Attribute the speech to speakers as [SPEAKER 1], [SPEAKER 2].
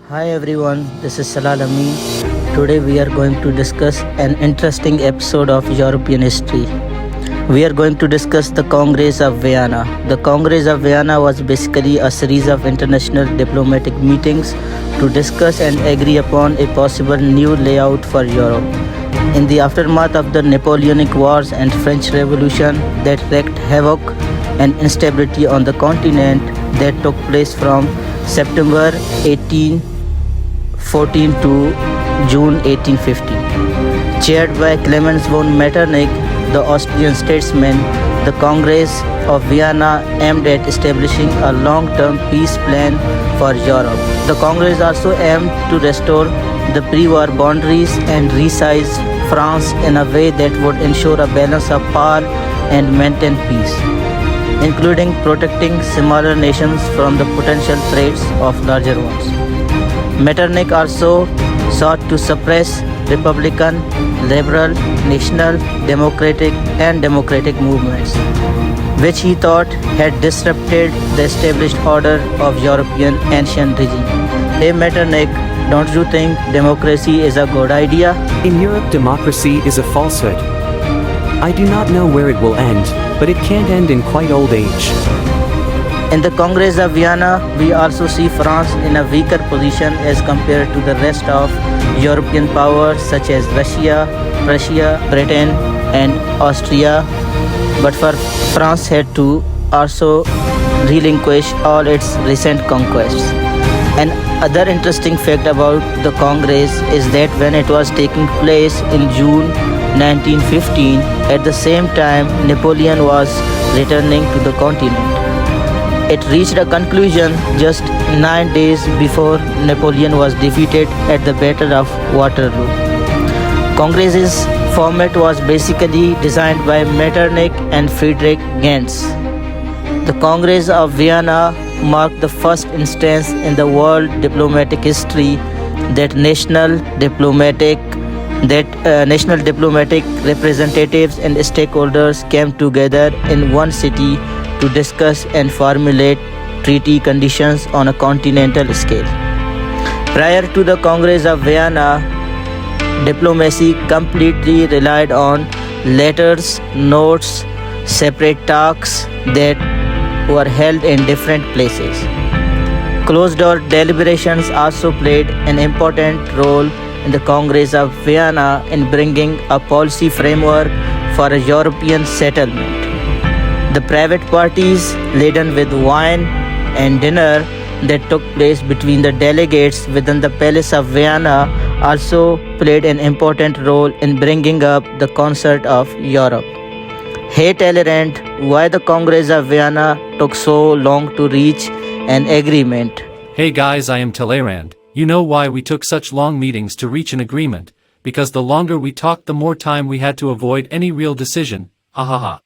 [SPEAKER 1] Hi everyone, this is Salal Amin. Today we are going to discuss an interesting episode of European history. We are going to discuss the Congress of Vienna. The Congress of Vienna was basically a series of international diplomatic meetings to discuss and agree upon a possible new layout for Europe. In the aftermath of the Napoleonic Wars and French Revolution that wreaked havoc and instability on the continent that took place from September 1814 to June 1850. Chaired by Clemens von Metternich, the Austrian statesman, the Congress of Vienna aimed at establishing a long-term peace plan for Europe. The Congress also aimed to restore the pre-war boundaries and resize France in a way that would ensure a balance of power and maintain peace, including protecting smaller nations from the potential threats of larger ones. Metternich also sought to suppress Republican, liberal, national, democratic movements, which he thought had disrupted the established order of European ancient regime. Hey Metternich, don't you think democracy is a good idea?
[SPEAKER 2] In Europe, democracy is a falsehood. I do not know where it will end, but it can't end in quite old age.
[SPEAKER 1] In the Congress of Vienna, we also see France in a weaker position as compared to the rest of European powers such as Russia, Prussia, Britain, and Austria. But France had to also relinquish all its recent conquests. An other interesting fact about the Congress is that when it was taking place in June 1915, at the same time Napoleon was returning to the continent. It reached a conclusion just 9 days before Napoleon was defeated at the Battle of Waterloo. Congress's format was basically designed by Metternich and Friedrich Gentz. The Congress of Vienna marked the first instance in the world diplomatic history that national diplomatic representatives and stakeholders came together in one city to discuss and formulate treaty conditions on a continental scale. Prior to the Congress of Vienna, diplomacy completely relied on letters, notes, separate talks that were held in different places. Closed-door deliberations also played an important role in the Congress of Vienna in bringing a policy framework for a European settlement. The private parties laden with wine and dinner that took place between the delegates within the Palace of Vienna also played an important role in bringing up the concept of Europe. Hey Talleyrand, why the Congress of Vienna took so long to reach an agreement?
[SPEAKER 3] Hey guys, I am Talleyrand. You know why we took such long meetings to reach an agreement? Because the longer we talked, the more time we had to avoid any real decision. Ahaha.